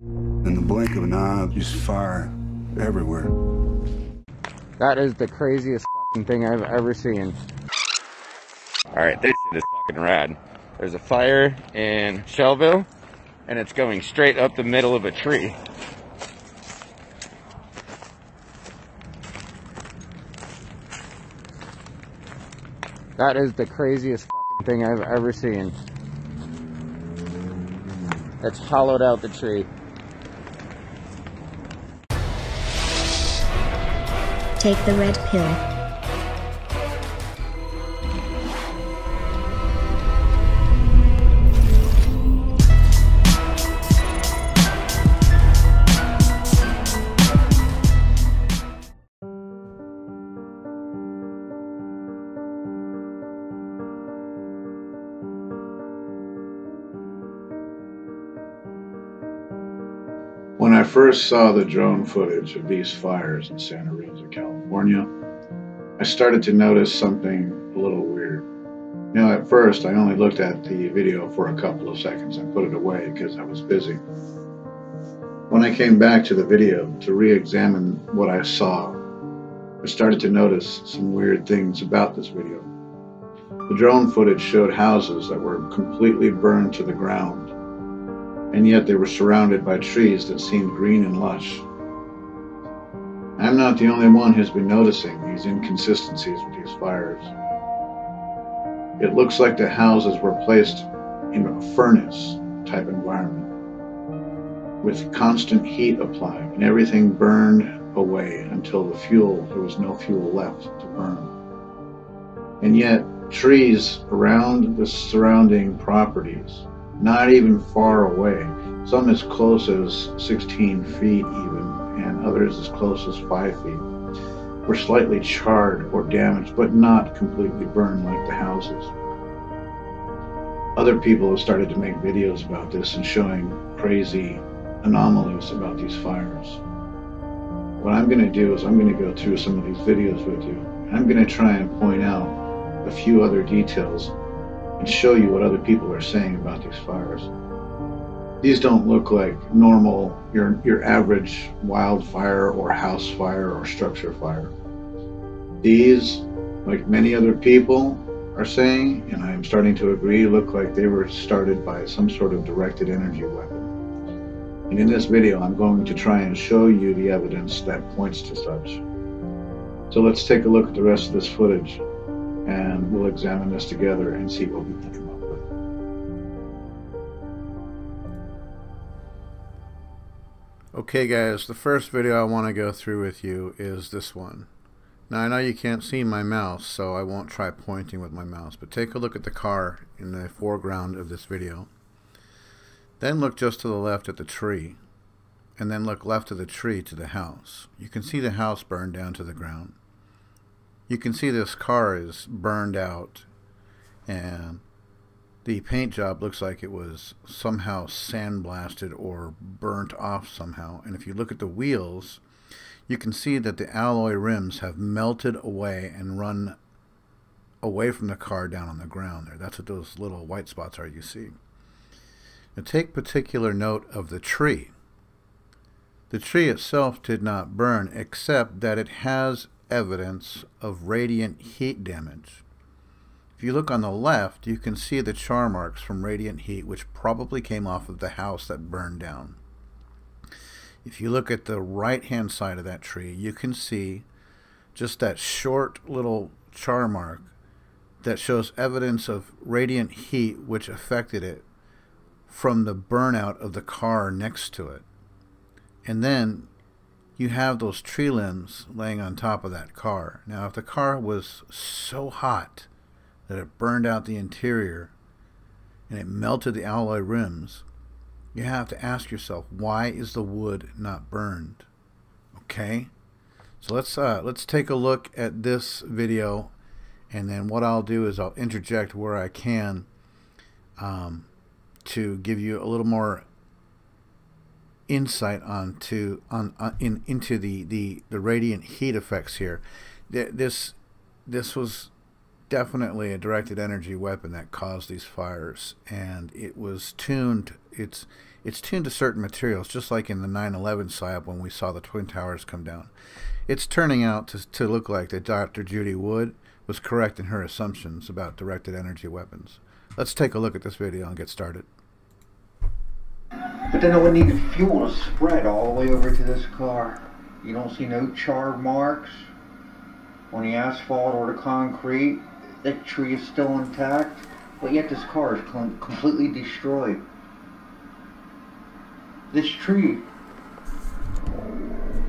In the blink of an eye, just fire everywhere. That is the craziest fucking thing I've ever seen. Alright, this shit is fucking rad. There's a fire in Shelville, and it's going straight up the middle of a tree. That is the craziest fucking thing I've ever seen. It's hollowed out the tree. Take the red pill. When I first saw the drone footage of these fires in Santa Rosa, California, I started to notice something a little weird. You know, at first I only looked at the video for a couple of seconds and put it away because I was busy. When I came back to the video to re-examine what I saw, I started to notice some weird things about this video. The drone footage showed houses that were completely burned to the ground, and yet they were surrounded by trees that seemed green and lush. I'm not the only one who's been noticing these inconsistencies with these fires. It looks like the houses were placed in a furnace type environment, with constant heat applied, and everything burned away until there was no fuel left to burn. And yet, trees around the surrounding properties, not even far away, some as close as 16 feet even, and others as close as 5 feet, were slightly charred or damaged, but not completely burned like the houses. Other people have started to make videos about this and showing crazy anomalies about these fires. What I'm going to do is I'm going to go through some of these videos with you. I'm going to try and point out a few other details and show you what other people are saying about these fires. These don't look like normal, your average wildfire or house fire or structure fire. These, like many other people are saying, and I'm starting to agree, look like they were started by some sort of directed energy weapon. And in this video, I'm going to try and show you the evidence that points to such. So let's take a look at the rest of this footage, and we'll examine this together and see what we can come up with. Okay guys, the first video I want to go through with you is this one. Now I know you can't see my mouse, so I won't try pointing with my mouse, but take a look at the car in the foreground of this video. Then look just to the left at the tree, and then look left of the tree to the house. You can see the house burned down to the ground. You can see this car is burned out, and the paint job looks like it was somehow sandblasted or burnt off somehow. And if you look at the wheels, you can see that the alloy rims have melted away and run away from the car down on the ground there. That's what those little white spots are you see. Now take particular note of the tree. The tree itself did not burn, except that it has evidence of radiant heat damage. If you look on the left, you can see the char marks from radiant heat, which probably came off of the house that burned down. If you look at the right hand side of that tree, you can see just that short little char mark that shows evidence of radiant heat which affected it from the burnout of the car next to it. And then you have those tree limbs laying on top of that car. Now if the car was so hot that it burned out the interior and it melted the alloy rims, you have to ask yourself, why is the wood not burned? Okay, so let's take a look at this video, and then what I'll do is I'll interject where I can to give you a little more insight into the radiant heat effects here. This was definitely a directed energy weapon that caused these fires, and it was tuned. It's tuned to certain materials, just like in the 9/11 psyop when we saw the Twin Towers come down. It's turning out to look like that Dr. Judy Wood was correct in her assumptions about directed energy weapons. Let's take a look at this video and get started. But then it would need fuel to spread all the way over to this car. You don't see no char marks on the asphalt or the concrete. That tree is still intact, but yet this car is completely destroyed. This tree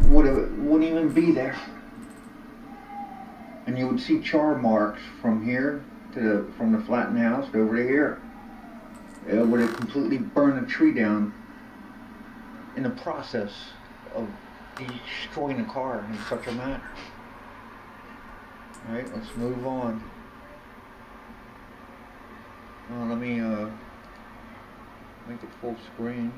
wouldn't even be there. And you would see char marks from here to from the flattened house over to here. It would have completely burned the tree down in the process of destroying the car in such a manner. Alright, let's move on. Let me make it full screen.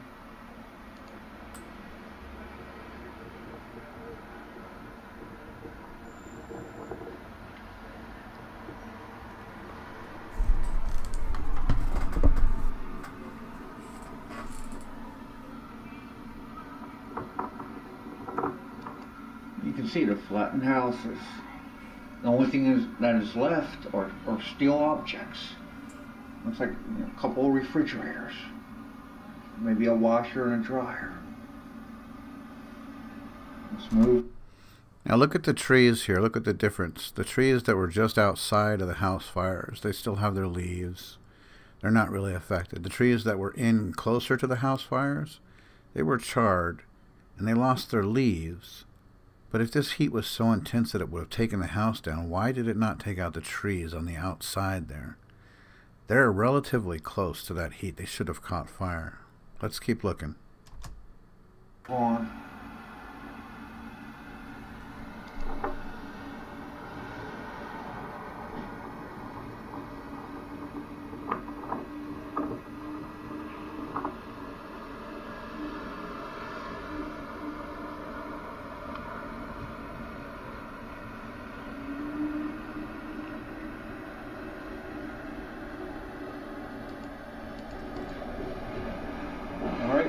You can see the flattened houses. The only thing that is left are steel objects. Looks like a couple of refrigerators. Maybe a washer and a dryer. Let's move. Now look at the trees here. Look at the difference. The trees that were just outside of the house fires, they still have their leaves. They're not really affected. The trees that were in closer to the house fires, they were charred and they lost their leaves. But if this heat was so intense that it would have taken the house down, why did it not take out the trees on the outside there? They're relatively close to that heat. They should have caught fire. Let's keep looking. On.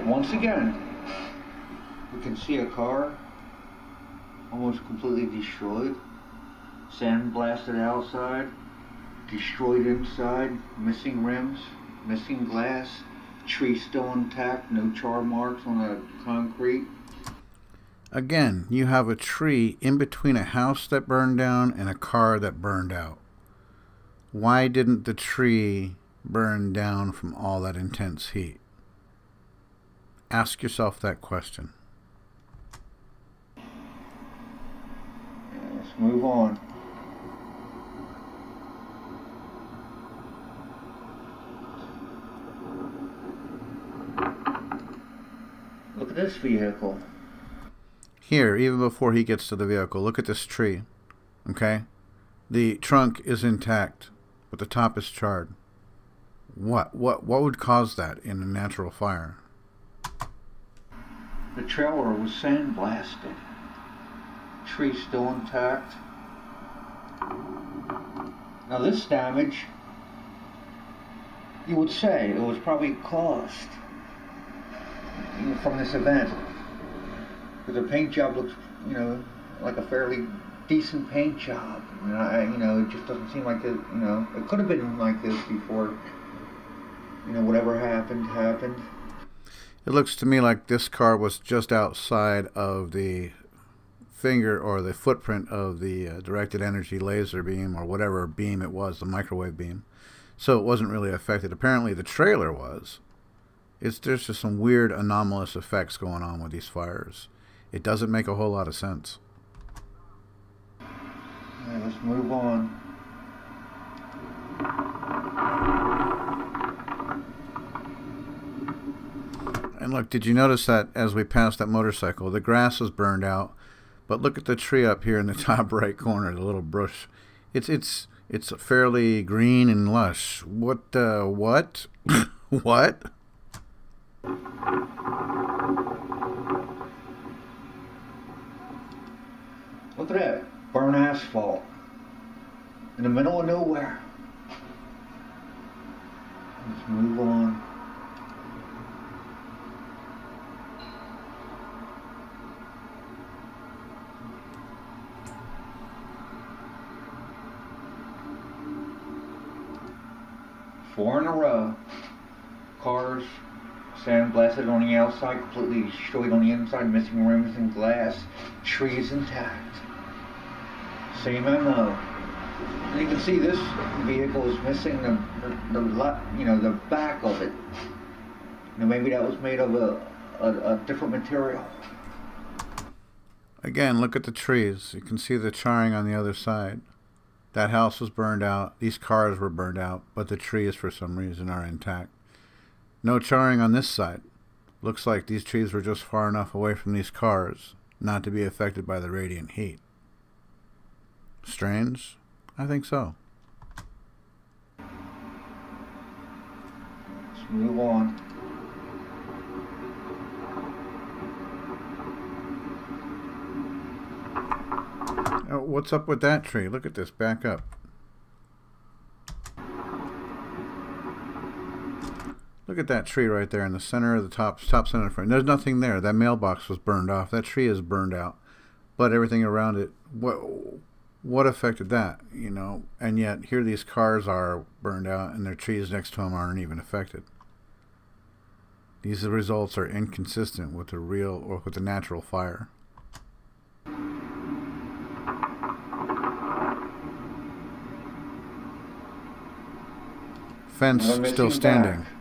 Once again, we can see a car almost completely destroyed, sandblasted outside, destroyed inside, missing rims, missing glass, tree still intact, no char marks on the concrete. Again, you have a tree in between a house that burned down and a car that burned out. Why didn't the tree burn down from all that intense heat? Ask yourself that question. Let's move on. Look at this vehicle. Here, even before he gets to the vehicle, look at this tree. Okay? The trunk is intact, but the top is charred. What would cause that in a natural fire? The trailer was sandblasted. Tree still intact. Now this damage, you would say it was probably caused from this event. Because the paint job looks, like a fairly decent paint job. And it just doesn't seem like it, it could have been like this before, whatever happened. It looks to me like this car was just outside of the finger or the footprint of the directed energy laser beam or whatever beam it was, the microwave beam. So it wasn't really affected. Apparently the trailer was. There's just some weird anomalous effects going on with these fires. It doesn't make a whole lot of sense. Yeah, let's move on. And look, did you notice that as we passed that motorcycle, the grass was burned out, but look at the tree up here in the top right corner, the little bush. It's fairly green and lush. What? What? Look at that, burnt asphalt in the middle of nowhere. Let's move on. 4 in a row. Cars sandblasted on the outside, completely destroyed on the inside, missing rims and glass, trees intact. Same MO. And you can see this vehicle is missing the back of it. Maybe that was made of a different material. Again, look at the trees. You can see the charring on the other side. That house was burned out. These cars were burned out, but the trees for some reason are intact. No charring on this side. Looks like these trees were just far enough away from these cars not to be affected by the radiant heat. Strange? I think so. Let's move on. Oh, what's up with that tree? Look at this. Back up. Look at that tree right there in the center of the top center frame. There's nothing there. That mailbox was burned off. That tree is burned out. But everything around it, what affected that? You know, and yet here these cars are burned out and their trees next to them aren't even affected. These results are inconsistent with the real or with the natural fire. Fence still standing. Back.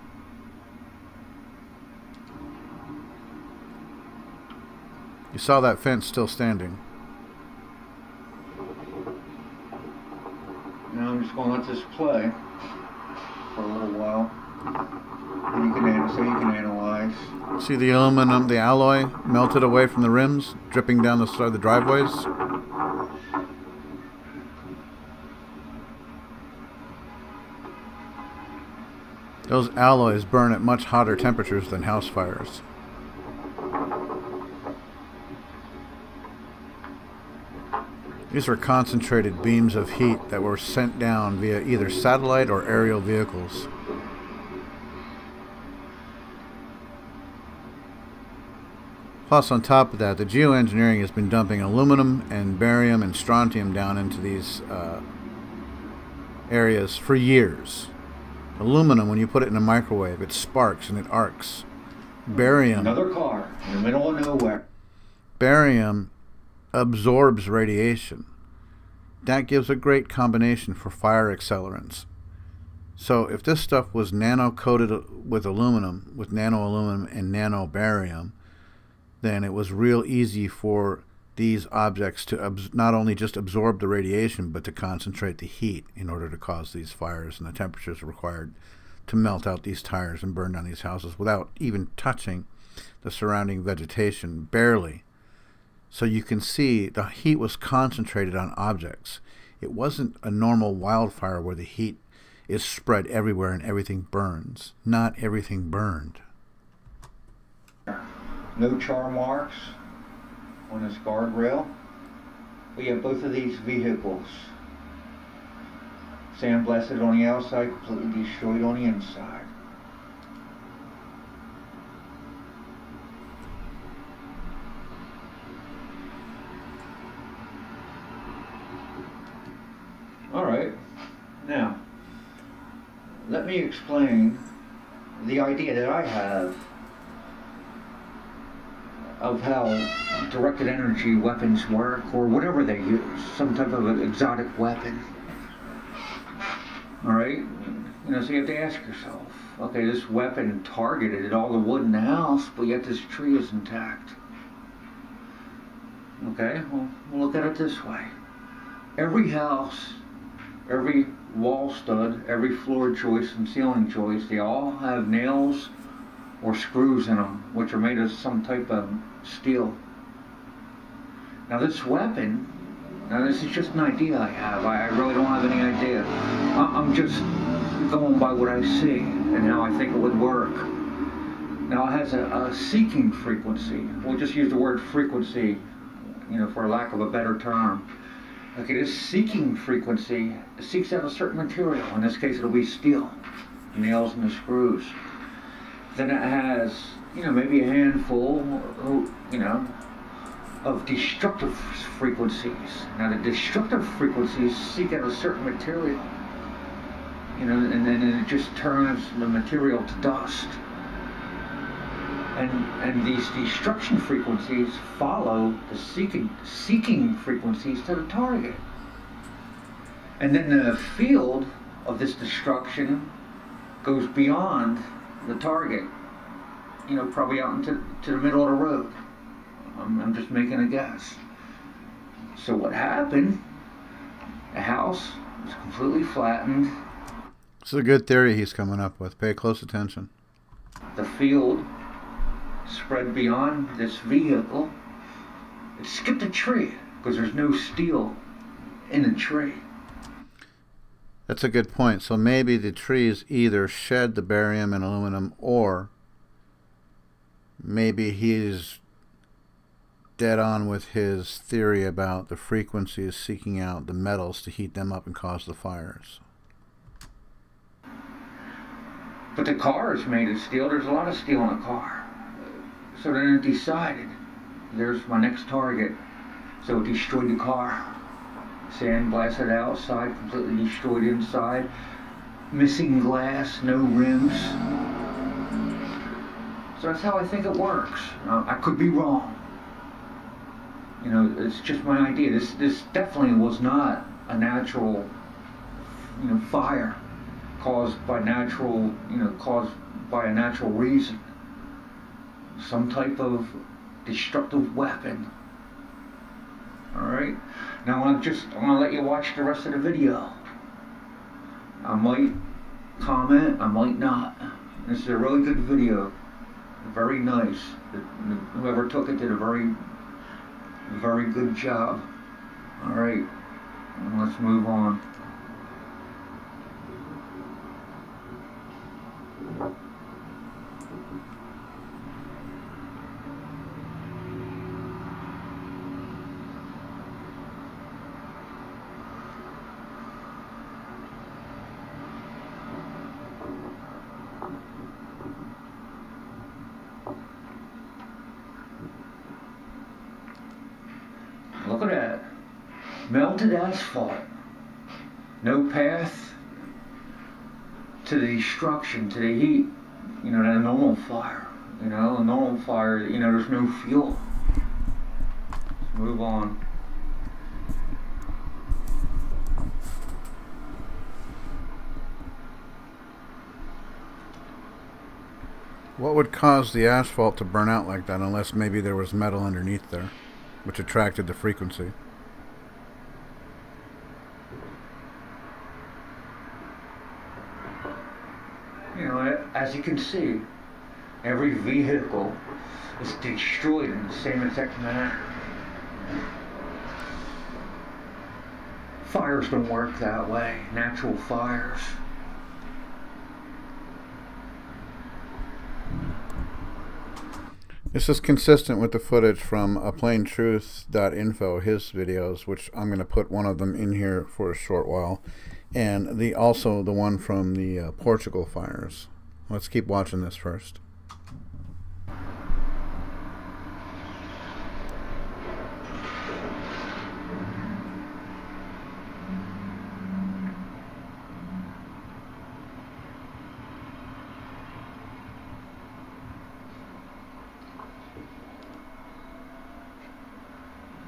You saw that fence still standing. Now I'm just going to let this play for a little while. And so you can analyze. See the aluminum, the alloy melted away from the rims, dripping down the side of the driveways? Those alloys burn at much hotter temperatures than house fires. These were concentrated beams of heat that were sent down via either satellite or aerial vehicles. Plus, on top of that, the geoengineering has been dumping aluminum and barium and strontium down into these areas for years. Aluminum, when you put it in a microwave, it sparks and it arcs. Barium. Another car in the middle of nowhere. Barium absorbs radiation. That gives a great combination for fire accelerants. So if this stuff was nano-coated with aluminum, with nano-aluminum and nano-barium, then it was real easy for these objects to not only just absorb the radiation, but to concentrate the heat in order to cause these fires and the temperatures required to melt out these tires and burn down these houses without even touching the surrounding vegetation, barely. So you can see the heat was concentrated on objects. It wasn't a normal wildfire where the heat is spread everywhere and everything burns. Not everything burned. No char marks on this guardrail. We have both of these vehicles sandblasted on the outside, completely destroyed on the inside. Alright, now let me explain the idea that I have of how directed energy weapons work, or whatever they use, some type of an exotic weapon. Alright? You know, so you have to ask yourself, okay, this weapon targeted all the wood in the house, but yet this tree is intact. Okay, well, we'll look at it this way. Every house, every wall stud, every floor joist and ceiling joist, they all have nails or screws in them, which are made of some type of steel. Now this weapon, now this is just an idea I have. I really don't have any idea. I'm just going by what I see and how I think it would work. Now it has a seeking frequency. We'll just use the word frequency, you know, for lack of a better term. Okay, this seeking frequency seeks out a certain material. In this case, it'll be steel, the nails and the screws. Then it has, you know, maybe a handful, you know, of destructive frequencies. Now the destructive frequencies seek out a certain material. you know, and then it just turns the material to dust. And these destruction frequencies follow the seeking frequencies to the target. And then the field of this destruction goes beyond the target, you know, probably out into the middle of the road. I'm just making a guess. So what happened, the house was completely flattened. It's a good theory he's coming up with. Pay close attention. The field spread beyond this vehicle. It skipped a tree because there's no steel in the tree. That's a good point. So maybe the trees either shed the barium and aluminum, or maybe he's dead on with his theory about the frequencies seeking out the metals to heat them up and cause the fires. But the car is made of steel. There's a lot of steel in the car. So then it decided, there's my next target. So it destroyed the car. Sand blasted outside, completely destroyed inside. Missing glass, no rims. So that's how I think it works. I could be wrong. You know, it's just my idea. This definitely was not a natural, you know, fire caused by natural, you know, caused by a natural reason. Some type of destructive weapon. All right. Now I want to let you watch the rest of the video. I might comment, I might not. This is a really good video. Very nice. Whoever took it did a very good job. All right. Let's move on. Look at that. Melted asphalt. No path to the destruction, to the heat. You know, that normal fire. You know, a normal fire, you know, there's no fuel. Let's move on. What would cause the asphalt to burn out like that, unless maybe there was metal underneath there, which attracted the frequency? You know, as you can see, every vehicle is destroyed in the same exact manner. Fires don't work that way, natural fires. This is consistent with the footage from plaintruth.info, his videos, which I'm going to put one of them in here for a short while, and also the one from the Portugal fires. Let's keep watching this first.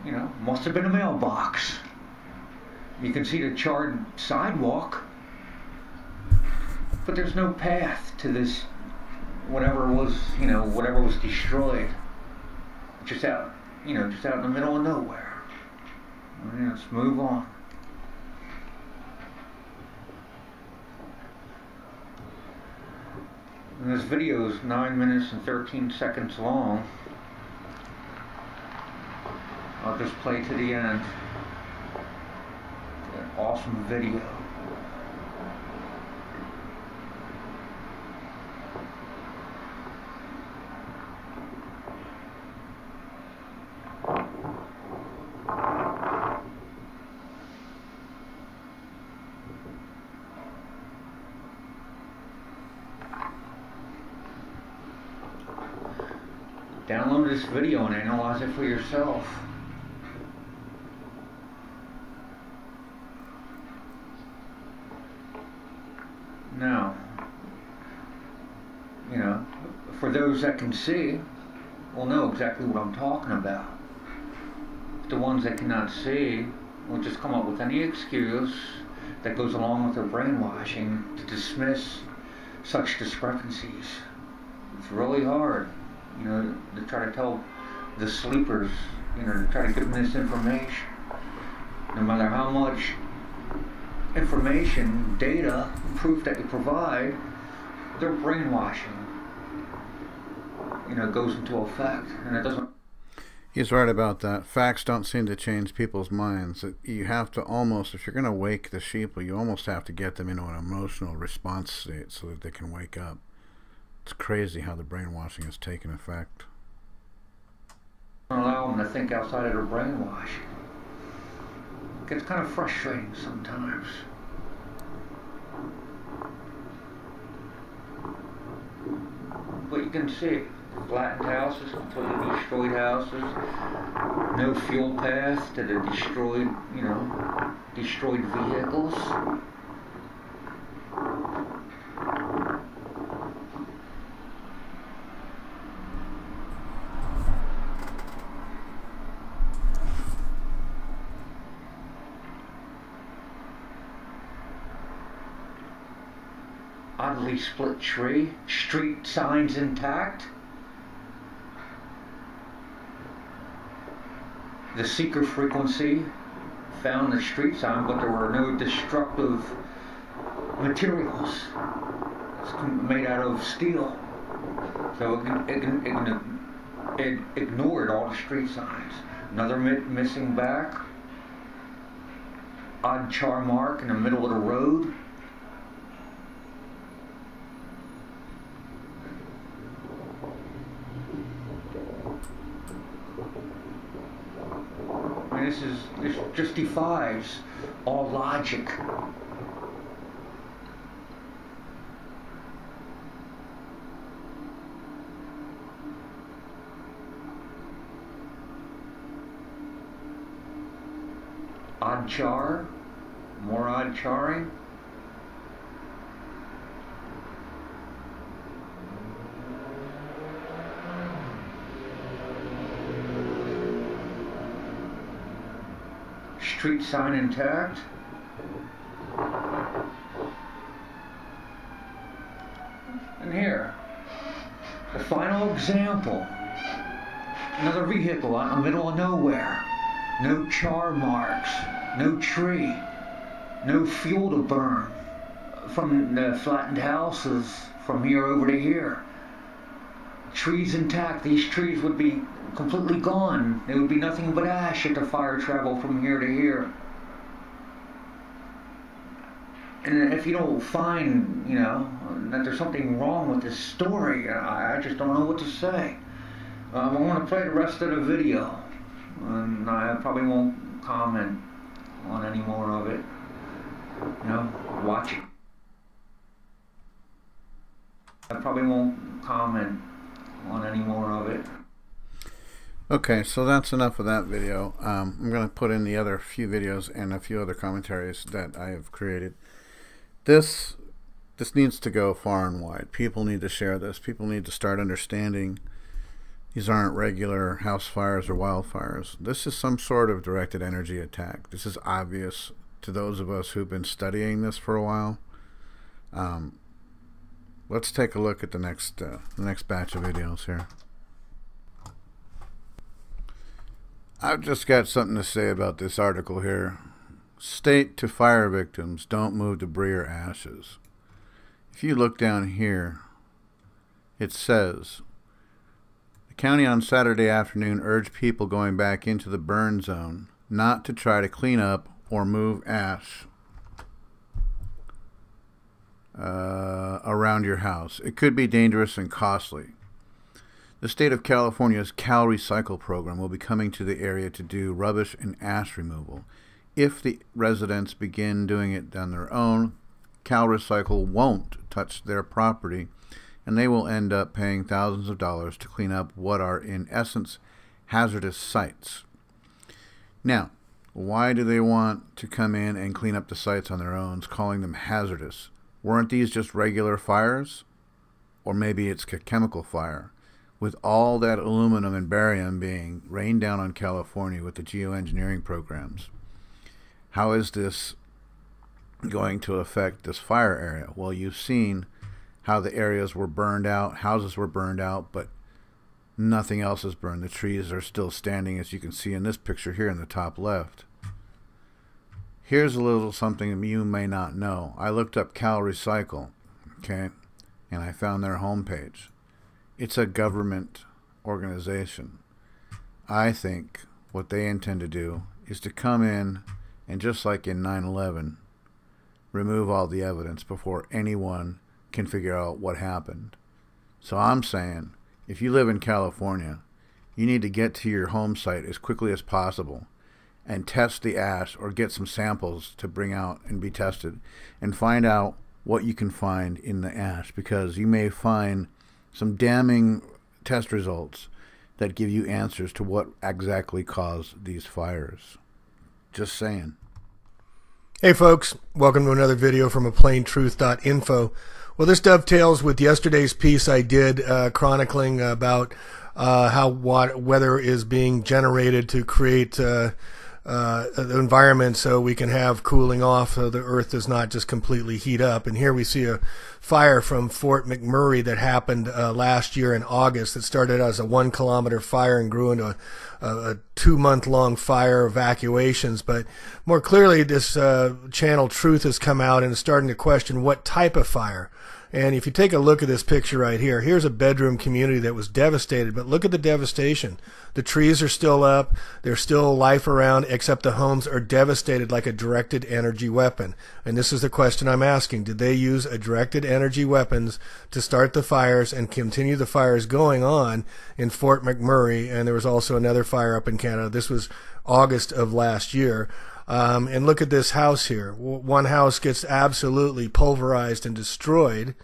You know, must have been a mailbox. You can see the charred sidewalk, but there's no path to this, whatever was, you know, whatever was destroyed. Just out, you know, just out in the middle of nowhere. All right, let's move on. And this video is 9 minutes and 13 seconds long. I'll just play to the end. An awesome video. Download this video and analyze it for yourself. Now, you know, for those that can see, will know exactly what I'm talking about. The ones that cannot see will just come up with any excuse that goes along with their brainwashing to dismiss such discrepancies. It's really hard, you know, to try to tell the sleepers, you know, to try to give them this information. No matter how much information, data, proof that you provide, their brainwashing, you know, goes into effect, and it doesn't. He's right about that. Facts don't seem to change people's minds. You have to almost, if you're going to wake the sheeple, you almost have to get them into an emotional response state so that they can wake up. It's crazy how the brainwashing has taken effect. Allow them to think outside of their brainwashing. It gets kind of frustrating sometimes. But you can see flattened houses, completely destroyed houses, no fuel path to the destroyed, you know, destroyed vehicles. Oddly split tree, street signs intact. The seeker frequency found the street sign, but there were no destructive materials. It's made out of steel. So it ignored all the street signs. Another missing back. Odd char mark in the middle of the road. This just defies all logic. Odd char, more odd charring. Street sign intact. And here, the final example. Another vehicle out in the middle of nowhere. No char marks, no tree, no fuel to burn from the flattened houses from here over to here. Trees intact. These trees would be completely gone. There would be nothing but ash if the fire traveled from here to here. And if you don't find, you know, that there's something wrong with this story, I just don't know what to say. I want to play the rest of the video, and I probably won't comment on any more of it. You know, watch it. I probably won't comment on any more of it. Okay, so that's enough of that video. I'm going to put in the other few videos and a few other commentaries that I have created. This needs to go far and wide. People need to share this. People need to start understanding these aren't regular house fires or wildfires. This is some sort of directed energy attack. This is obvious to those of us who've been studying this for a while. Let's take a look at the next batch of videos here. I've just got something to say about this article here. State to fire victims, don't move debris or ashes. If you look down here, it says, the county on Saturday afternoon urged people going back into the burn zone not to try to clean up or move ash around your house. It could be dangerous and costly. The state of California's Cal Recycle program will be coming to the area to do rubbish and ash removal. If the residents begin doing it on their own, Cal Recycle won't touch their property, and they will end up paying thousands of dollars to clean up what are, in essence, hazardous sites. Now, why do they want to come in and clean up the sites on their own, calling them hazardous? Weren't these just regular fires? Or maybe it's a chemical fire, with all that aluminum and barium being rained down on California with the geoengineering programs. How is this going to affect this fire area? Well, you've seen how the areas were burned out, houses were burned out, but nothing else is burned. The trees are still standing, as you can see in this picture here in the top left. Here's a little something you may not know. I looked up Cal Recycle, okay, and I found their homepage. It's a government organization. I think what they intend to do is to come in and, just like in 9/11, remove all the evidence before anyone can figure out what happened. So I'm saying, if you live in California, you need to get to your home site as quickly as possible and test the ash, or get some samples to bring out and be tested, and find out what you can find in the ash, because you may find some damning test results that give you answers to what exactly caused these fires. Just saying. Hey folks, welcome to another video from aplaintruth.info. Well, this dovetails with yesterday's piece I did chronicling about how weather is being generated to create the environment so we can have cooling off, so the earth does not just completely heat up. And here we see a fire from Fort McMurray that happened last year in August, that started as a 1 kilometer fire and grew into a 2-month-long fire, evacuations. But more clearly, this channel Truth has come out and is starting to question what type of fire. And if you take a look at this picture right here, here's a bedroom community that was devastated, but look at the devastation. The trees are still up, there's still life around, except the homes are devastated like a directed energy weapon. And this is the question I'm asking. Did they use a directed energy weapons to start the fires and continue the fires going on in Fort McMurray? And there was also another fire up in Canada. This was August of last year. And look at this house here. One house gets absolutely pulverized and destroyed,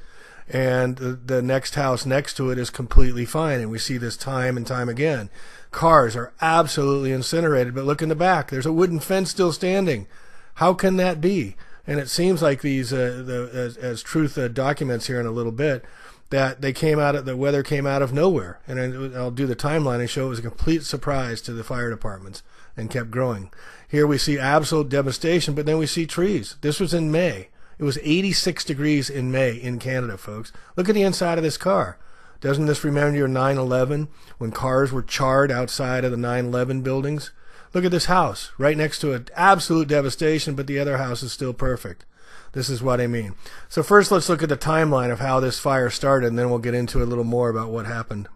and the next house next to it is completely fine. And we see this time and time again. Cars are absolutely incinerated, but look in the back. There's a wooden fence still standing. How can that be? And it seems like these, as Truth documents here in a little bit, that the weather came out of nowhere. And I'll do the timeline and show it was a complete surprise to the fire departments and kept growing. Here we see absolute devastation, but then we see trees. This was in May. It was 86 degrees in May in Canada, folks. Look at the inside of this car. Doesn't this remind you of 9/11, when cars were charred outside of the 9/11 buildings? Look at this house right next to it. Absolute devastation, but the other house is still perfect. This is what I mean. So first, let's look at the timeline of how this fire started, and then we'll get into a little more about what happened.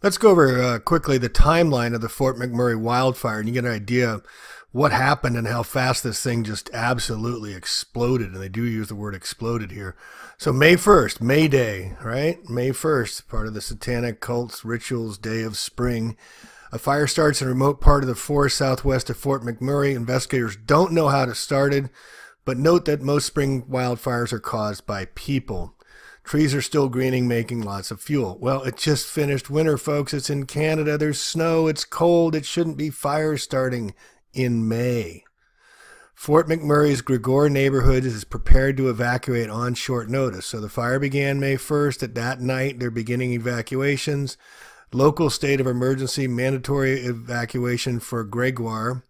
Let's go over quickly the timeline of the Fort McMurray wildfire, and you get an idea of what happened and how fast this thing just absolutely exploded. And they do use the word exploded here. So May 1st, May Day, right? May 1st, part of the satanic cult's rituals, day of spring. A fire starts in a remote part of the forest southwest of Fort McMurray. Investigators don't know how it started, but note that most spring wildfires are caused by people. Trees are still greening, making lots of fuel. Well, it just finished winter, folks. It's in Canada. There's snow. It's cold. It shouldn't be fires starting in May. Fort McMurray's Gregor neighborhood is prepared to evacuate on short notice. So the fire began May 1st. At that night, they're beginning evacuations. Local state of emergency, mandatory evacuation for Gregor.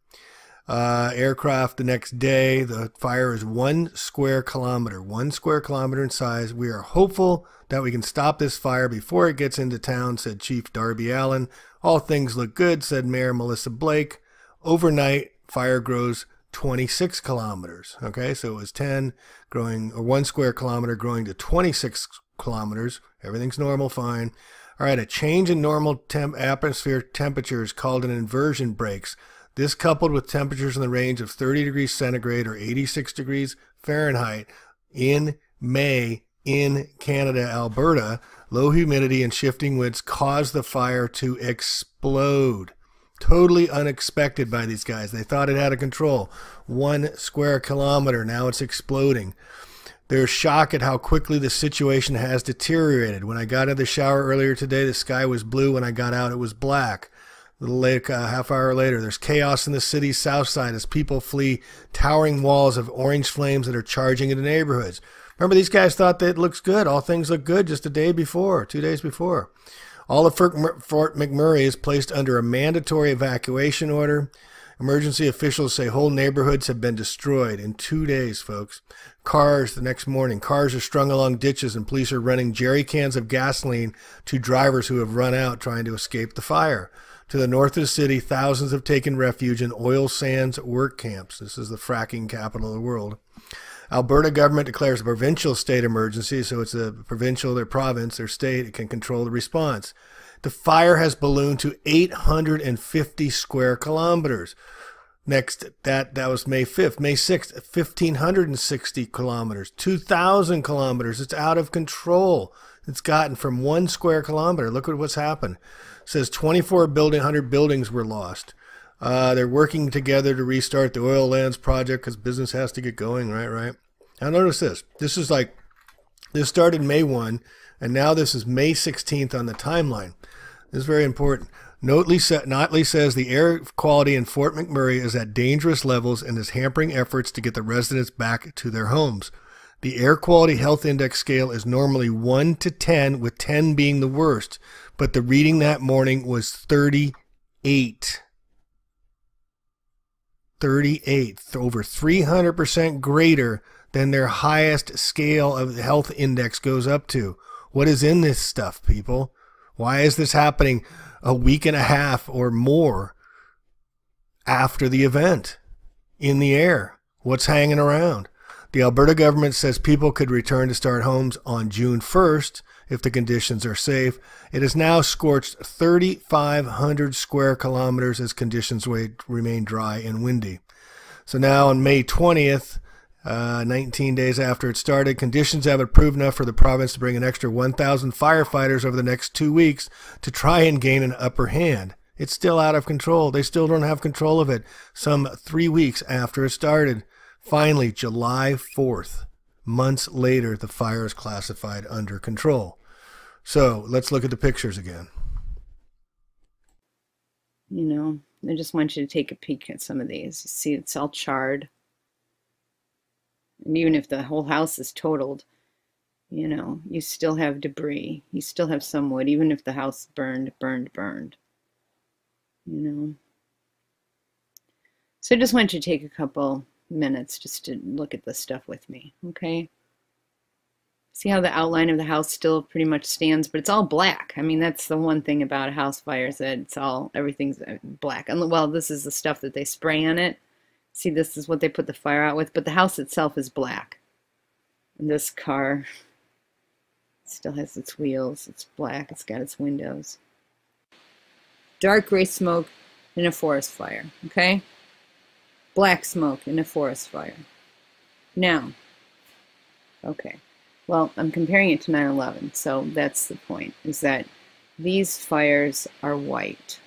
Aircraft the next day. The fire is 1 square kilometer, 1 square kilometer in size. We are hopeful that we can stop this fire before it gets into town, said Chief Darby Allen. All things look good, said Mayor Melissa Blake. Overnight, fire grows 26 kilometers. Okay, so it was 10 growing, or 1 square kilometer growing to 26 kilometers. Everything's normal, fine. All right, a change in normal atmosphere temperature is called an inversion breaks. This, coupled with temperatures in the range of 30 degrees centigrade or 86 degrees Fahrenheit in May in Canada, Alberta, low humidity and shifting winds caused the fire to explode. Totally unexpected by these guys. They thought it had a control. 1 square kilometer, now it's exploding. They're shocked at how quickly the situation has deteriorated. When I got in the shower earlier today, the sky was blue. When I got out, it was black. A little later, half hour later, there's chaos in the city's south side as people flee towering walls of orange flames that are charging into neighborhoods. Remember, these guys thought that it looks good. All things look good just a day before, 2 days before. All of Fort McMurray is placed under a mandatory evacuation order. Emergency officials say whole neighborhoods have been destroyed in 2 days, folks. The next morning, cars are strung along ditches and police are running jerry cans of gasoline to drivers who have run out trying to escape the fire. To the north of the city, thousands have taken refuge in oil sands work camps. This is the fracking capital of the world. Alberta government declares a provincial state emergency, so it's a provincial, their province, their state, it can control the response. The fire has ballooned to 850 square kilometers. Next, that was May 5th. May 6th, 1,560 kilometers, 2,000 kilometers. It's out of control. It's gotten from 1 square kilometer. Look at what's happened. It says 100 buildings were lost. They're working together to restart the oil lands project because business has to get going, right? Now notice this. This started May 1, and now this is May 16th on the timeline. This is very important. Notley says the air quality in Fort McMurray is at dangerous levels and is hampering efforts to get the residents back to their homes. The Air Quality Health Index scale is normally 1 to 10, with 10 being the worst, but the reading that morning was 38. 38, over 300% greater than their highest scale of the health index goes up to. What is in this stuff, people? Why is this happening a week and a half or more after the event in the air? What's hanging around? The Alberta government says people could return to start homes on June 1st if the conditions are safe. It has now scorched 3,500 square kilometers as conditions remain dry and windy. So now on May 20th, 19 days after it started, conditions have improved enough for the province to bring an extra 1,000 firefighters over the next 2 weeks to try and gain an upper hand. It's still out of control. They still don't have control of it some 3 weeks after it started. Finally, July 4th, months later, the fire is classified under control. So let's look at the pictures again. You know, I just want you to take a peek at some of these. You see, it's all charred. And even if the whole house is totaled, you know, you still have debris. You still have some wood, even if the house burned. You know. So I just want you to take a couple minutes just to look at this stuff with me, okay? See how the outline of the house still pretty much stands, but it's all black. I mean, that's the one thing about a house fire, is that everything's black. And well, this is the stuff that they spray on it. See, this is what they put the fire out with, but the house itself is black. And this car still has its wheels. It's black. It's got its windows. Dark gray smoke in a forest fire, okay? Black smoke in a forest fire. Now, okay, well, I'm comparing it to 9/11, so that's the point, is that these fires are white.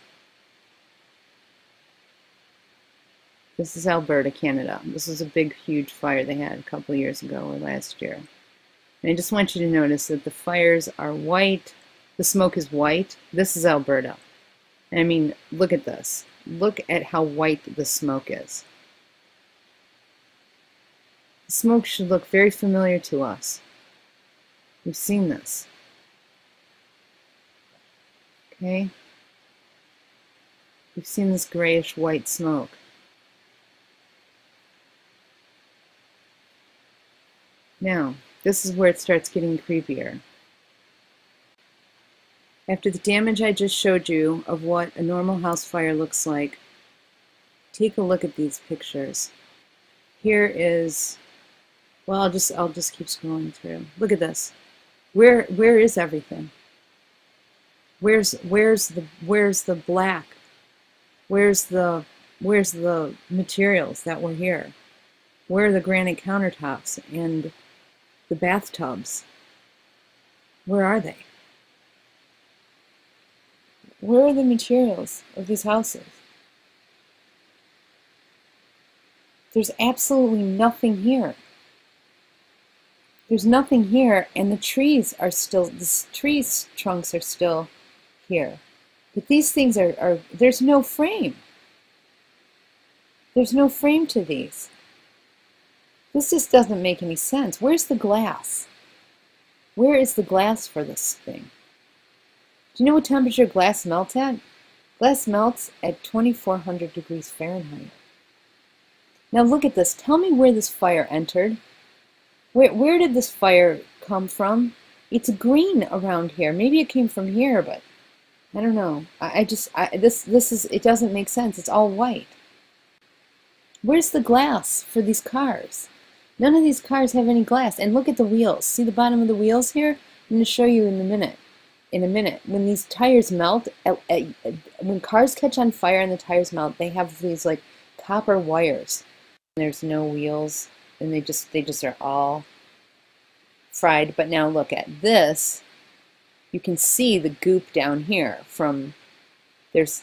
This is Alberta, Canada. This is a big, huge fire they had a couple of years ago or last year. And I just want you to notice that the fires are white. The smoke is white. This is Alberta. I mean, look at this. Look at how white the smoke is. The smoke should look very familiar to us. We've seen this. Okay? We've seen this grayish white smoke. Now, this is where it starts getting creepier. After the damage I just showed you of what a normal house fire looks like, take a look at these pictures. Here is, well, I'll just keep scrolling through. Look at this. Where is everything? Where's the black? Where's the materials that were here? Where are the granite countertops and the bathtubs? Where are they? Where are the materials of these houses? There's absolutely nothing here. There's nothing here, and the trees are still, the trees trunks are still here. But these things are there's no frame. There's no frame to these. This just doesn't make any sense. Where's the glass? Where is the glass for this thing? Do you know what temperature glass melts at? Glass melts at 2,400 degrees Fahrenheit. Now look at this. Tell me where this fire entered. Where did this fire come from? It's green around here. Maybe it came from here, but I don't know. It doesn't make sense. It's all white. Where's the glass for these cars? None of these cars have any glass. And look at the wheels. See the bottom of the wheels here? I'm going to show you in a minute. When these tires melt, when cars catch on fire and the tires melt, they have these like copper wires. There's no wheels, and they just are all fried. But now look at this. You can see the goop down here from there's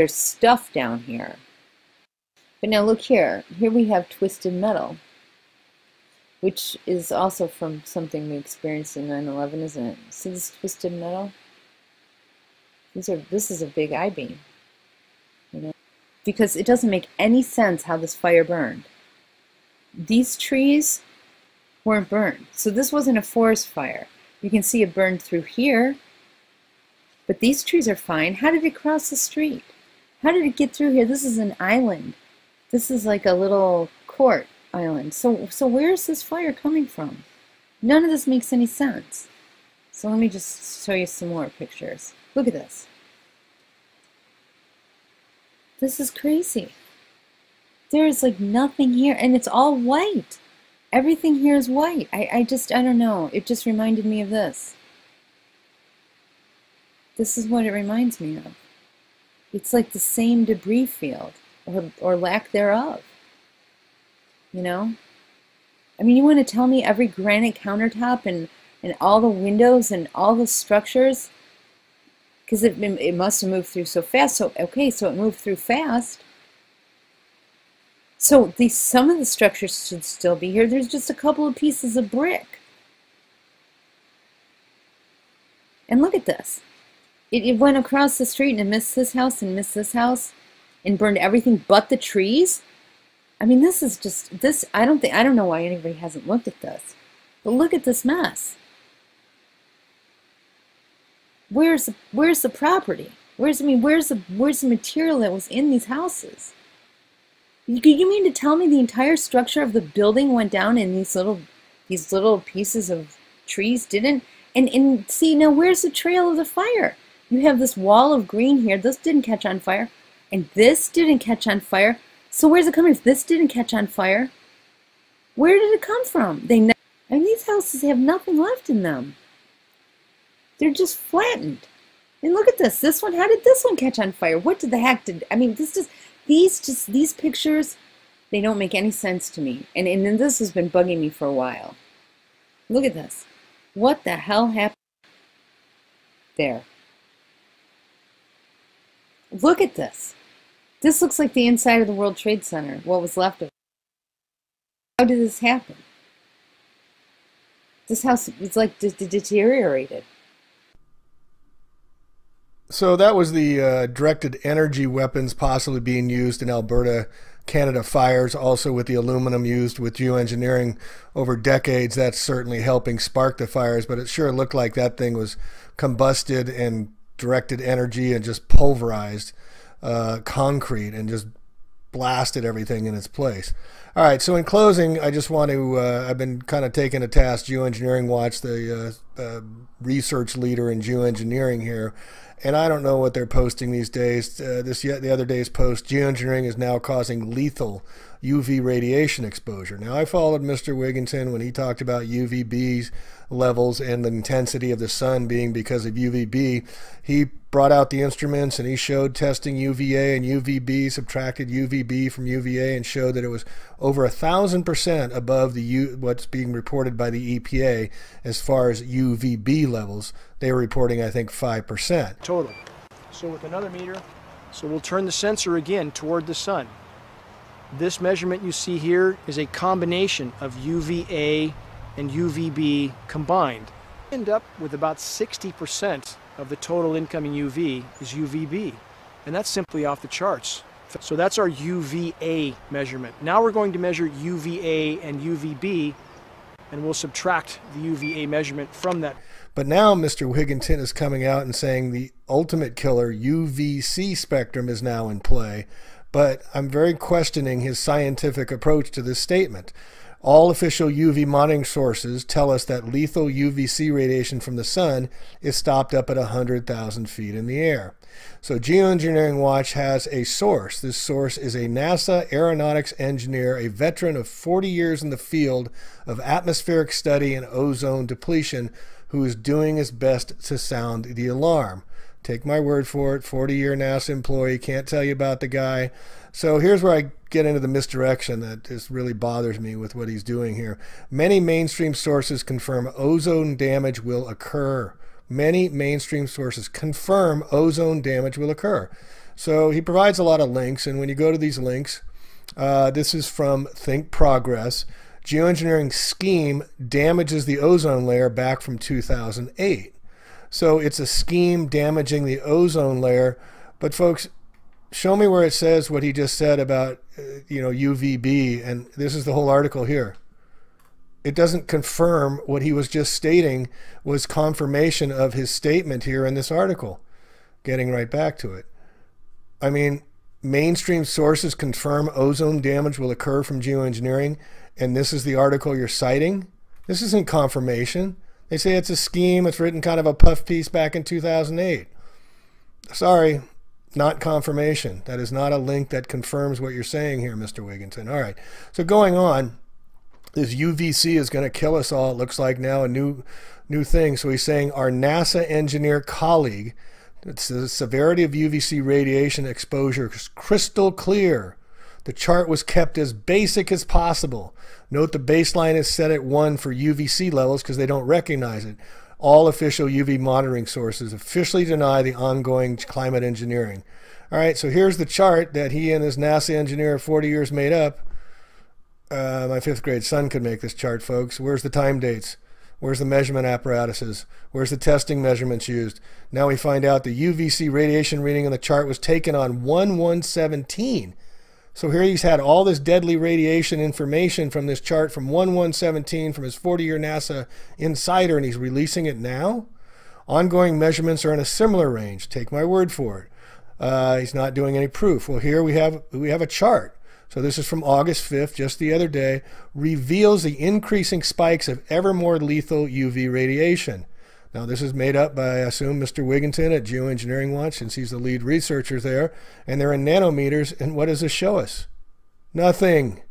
stuff down here. But now look here. Here we have twisted metal, which is also from something we experienced in 9/11, isn't it? See this twisted metal? This is a big I-beam, you know? Because it doesn't make any sense how this fire burned. These trees weren't burned. So this wasn't a forest fire. You can see it burned through here, but these trees are fine. How did it cross the street? How did it get through here? This is an island. This is like a little court island. So where is this fire coming from? None of this makes any sense. So let me just show you some more pictures. Look at this. This is crazy. There is like nothing here, and it's all white. Everything here is white. I don't know. It just reminded me of this. This is what it reminds me of. It's like the same debris field, or lack thereof. You know? I mean, you want to tell me every granite countertop and all the windows and all the structures, because it must have moved through so fast. So, okay, so it moved through fast. So some of the structures should still be here. There's just a couple of pieces of brick. And look at this. It went across the street and it missed this house and missed this house and burned everything but the trees. I mean, this is just, this, I don't know why anybody hasn't looked at this. But look at this mess. Where's the property? Where's the material that was in these houses? You mean to tell me the entire structure of the building went down and these little pieces of trees didn't? And see, now where's the trail of the fire? You have this wall of green here. This didn't catch on fire. And this didn't catch on fire. So where's it coming from? If this didn't catch on fire, where did it come from? I mean, these houses have nothing left in them. They're just flattened. And look at this. This one, how did this one catch on fire? What the heck I mean, these pictures, they don't make any sense to me. And this has been bugging me for a while. Look at this. What the hell happened there? Look at this. This looks like the inside of the World Trade Center, what was left of it. How did this happen? This house is like deteriorated. So that was the directed energy weapons possibly being used in Alberta, Canada fires, also with the aluminum used with geoengineering over decades. That's certainly helping spark the fires, but it sure looked like that thing was combusted and directed energy and just pulverized concrete and just blasted everything in its place. All right, so in closing, I just want to, I've been kind of taking a task, Geoengineering Watch, the research leader in geoengineering here, and I don't know what they're posting these days. The other day's post, geoengineering is now causing lethal UV radiation exposure. Now, I followed Mr. Wigginton when he talked about UVB levels and the intensity of the sun being because of UVB. He brought out the instruments and he showed testing UVA and UVB, subtracted UVB from UVA, and showed that it was over 1,000% above what's being reported by the EPA as far as UVB levels. They were reporting, I think, 5%. Total. So with another meter, so we'll turn the sensor again toward the sun. This measurement you see here is a combination of UVA and UVB combined. End up with about 60% of the total incoming UV is UVB, and that's simply off the charts. So that's our UVA measurement. Now we're going to measure UVA and UVB, and we'll subtract the UVA measurement from that. But now Mr. Wigginton is coming out and saying the ultimate killer UVC spectrum is now in play, but I'm very questioning his scientific approach to this statement. All official UV monitoring sources tell us that lethal UVC radiation from the sun is stopped up at 100,000 feet in the air. So Geoengineering Watch has a source. This source is a NASA aeronautics engineer, a veteran of 40 years in the field of atmospheric study and ozone depletion, who is doing his best to sound the alarm. Take my word for it, 40-year NASA employee, can't tell you about the guy. So here's where I get into the misdirection that just really bothers me with what he's doing here. Many mainstream sources confirm ozone damage will occur. Many mainstream sources confirm ozone damage will occur. So he provides a lot of links, and when you go to these links, this is from Think Progress. Geoengineering scheme damages the ozone layer back from 2008. So it's a scheme damaging the ozone layer. But folks, show me where it says what he just said about UVB, and this is the whole article here. It doesn't confirm what he was just stating was confirmation of his statement here in this article. Getting right back to it. I mean, mainstream sources confirm ozone damage will occur from geoengineering, and this is the article you're citing? This isn't confirmation. They say it's a scheme. It's written kind of a puff piece back in 2008. Sorry, not confirmation. That is not a link that confirms what you're saying here, Mr. Wigginton. All right, so going on, this UVC is going to kill us all. It looks like now a new thing. So he's saying our NASA engineer colleague, it's the severity of UVC radiation exposure is crystal clear. The chart was kept as basic as possible. Note the baseline is set at 1 for UVC levels because they don't recognize it. All official UV monitoring sources officially deny the ongoing climate engineering. All right, so here's the chart that he and his NASA engineer of 40 years made up. My 5th grade son could make this chart, folks. Where's the time dates? Where's the measurement apparatuses? Where's the testing measurements used? Now we find out the UVC radiation reading in the chart was taken on 1/117. So here he's had all this deadly radiation information from this chart from 1/117 from his 40-year NASA insider, and he's releasing it now? Ongoing measurements are in a similar range. Take my word for it. He's not doing any proof. Well, here we have a chart. So this is from August 5th, just the other day, reveals the increasing spikes of ever more lethal UV radiation. Now this is made up by, I assume, Mr. Wigginton at Geoengineering Watch, since he's the lead researcher there, and they're in nanometers. And what does this show us? Nothing.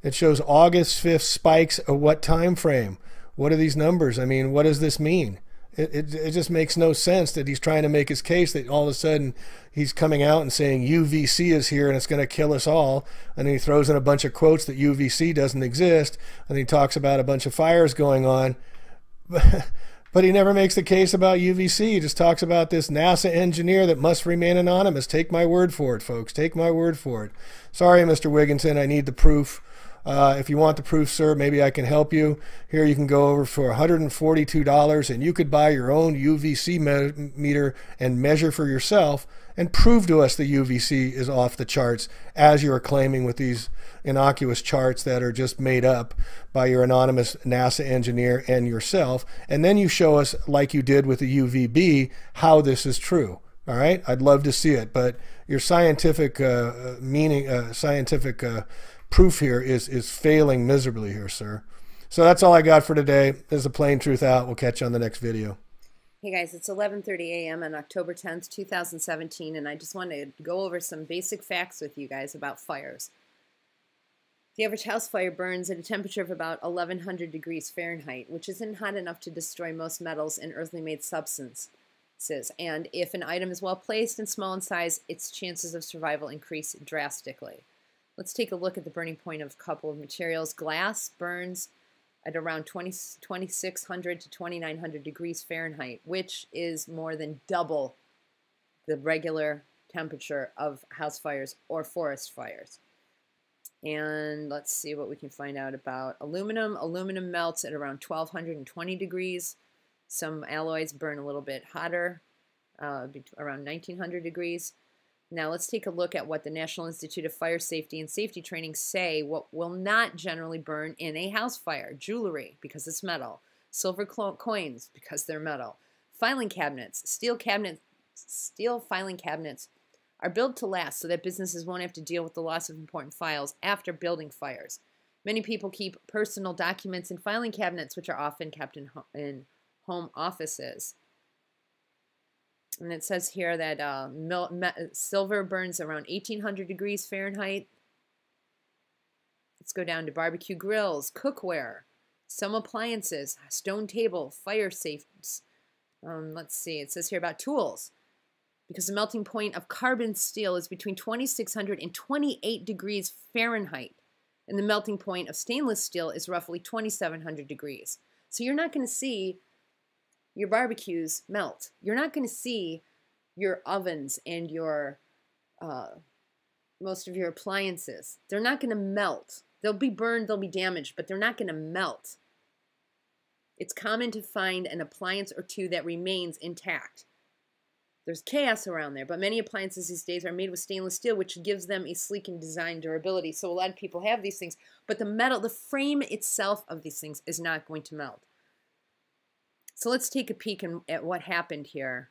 It shows August 5th spikes of what time frame? What are these numbers? I mean, what does this mean? It just makes no sense that he's trying to make his case that all of a sudden he's coming out and saying UVC is here and it's going to kill us all. And then he throws in a bunch of quotes that UVC doesn't exist. And he talks about a bunch of fires going on. But he never makes the case about UVC. He just talks about this NASA engineer that must remain anonymous. Take my word for it, folks. Take my word for it. Sorry, Mr. Wigginton, I need the proof. If you want the proof, sir, maybe I can help you. Here you can go over for $142, and you could buy your own UVC meter and measure for yourself and prove to us the UVC is off the charts, as you are claiming with these innocuous charts that are just made up by your anonymous NASA engineer and yourself. And then you show us, like you did with the UVB, how this is true. All right? I'd love to see it, but your scientific proof here is failing miserably here, sir. So that's all I got for today. This is a Plain Truth Out. We'll catch you on the next video. Hey guys, it's 11:30 a.m. on October 10th, 2017, and I just wanted to go over some basic facts with you guys about fires. The average house fire burns at a temperature of about 1100 degrees Fahrenheit, which isn't hot enough to destroy most metals and earthly made substances. And if an item is well placed and small in size, its chances of survival increase drastically. Let's take a look at the burning point of a couple of materials. Glass burns at around 2600 to 2900 degrees Fahrenheit, which is more than double the regular temperature of house fires or forest fires. And let's see what we can find out about aluminum. Aluminum melts at around 1220 degrees. Some alloys burn a little bit hotter. around 1900 degrees. Now let's take a look at what the National Institute of Fire Safety and Safety Training say what will not generally burn in a house fire. Jewelry, because it's metal. Silver coins, because they're metal. Filing cabinets, steel filing cabinets are built to last so that businesses won't have to deal with the loss of important files after building fires. Many people keep personal documents in filing cabinets, which are often kept in home offices. And it says here that silver burns around 1800 degrees Fahrenheit. Let's go down to barbecue grills, cookware, some appliances, stone table, fire safes. Let's see, it says here about tools. Because the melting point of carbon steel is between 2600 and 28 degrees Fahrenheit. And the melting point of stainless steel is roughly 2700 degrees. So you're not going to see your barbecues melt. You're not going to see your ovens and your most of your appliances. They're not going to melt. They'll be burned, they'll be damaged, but they're not going to melt. It's common to find an appliance or two that remains intact. There's chaos around there, but many appliances these days are made with stainless steel, which gives them a sleek and design durability. So a lot of people have these things, but the metal, the frame itself of these things is not going to melt. So let's take a peek at what happened here.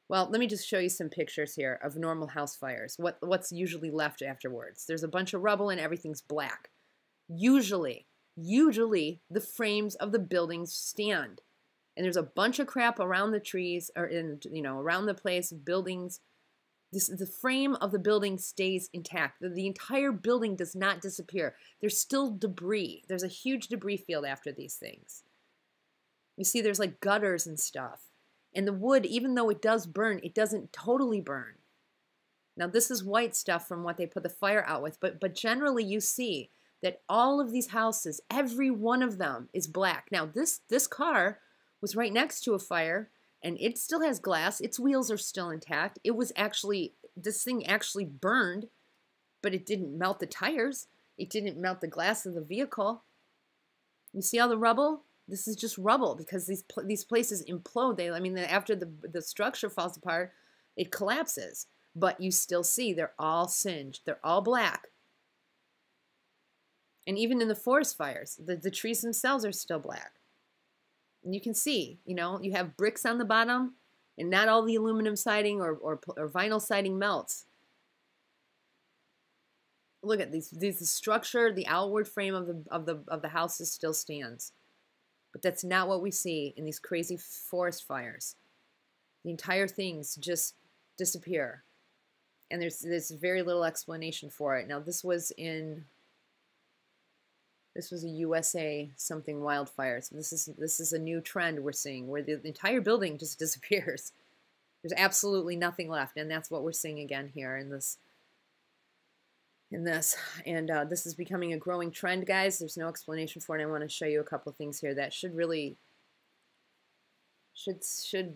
Well, let me just show you some pictures here of normal house fires. What's usually left afterwards. There's a bunch of rubble and everything's black. Usually the frames of the buildings stand. And there's a bunch of crap around the trees, or around the place, buildings. The frame of the building stays intact. The entire building does not disappear. There's still debris. There's a huge debris field after these things. You see there's like gutters and stuff. And the wood, even though it does burn, it doesn't totally burn. Now this is white stuff from what they put the fire out with, but generally you see that all of these houses, every one of them is black. Now this car was right next to a fire, and it still has glass. Its wheels are still intact. It was actually, this thing actually burned, but it didn't melt the tires. It didn't melt the glass of the vehicle. You see all the rubble? This is just rubble because these places implode. After the structure falls apart, it collapses. But you still see they're all singed. They're all black. And even in the forest fires, the trees themselves are still black. And you can see, you have bricks on the bottom, and not all the aluminum siding or vinyl siding melts. Look at these. The structure, the outward frame of the houses still stands. But that's not what we see in these crazy forest fires. The entire things just disappear. And there's very little explanation for it. Now this was a USA something wildfire. So this is a new trend we're seeing where the entire building just disappears. There's absolutely nothing left, and that's what we're seeing again here in this. And this is becoming a growing trend, guys. There's no explanation for it. And I want to show you a couple of things here that should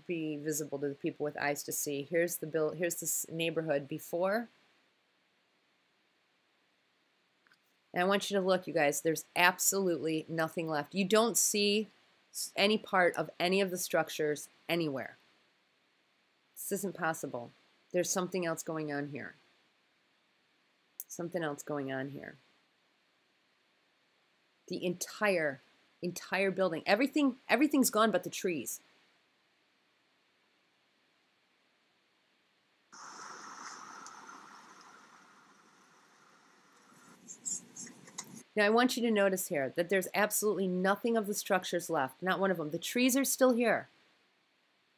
be visible to the people with eyes to see. Here's this neighborhood before. And I want you to look, you guys. There's absolutely nothing left. You don't see any part of any of the structures anywhere. This isn't possible. There's something else going on here. Something else going on here. The entire building. Everything's gone but the trees. Now I want you to notice here that there's absolutely nothing of the structures left. Not one of them. The trees are still here.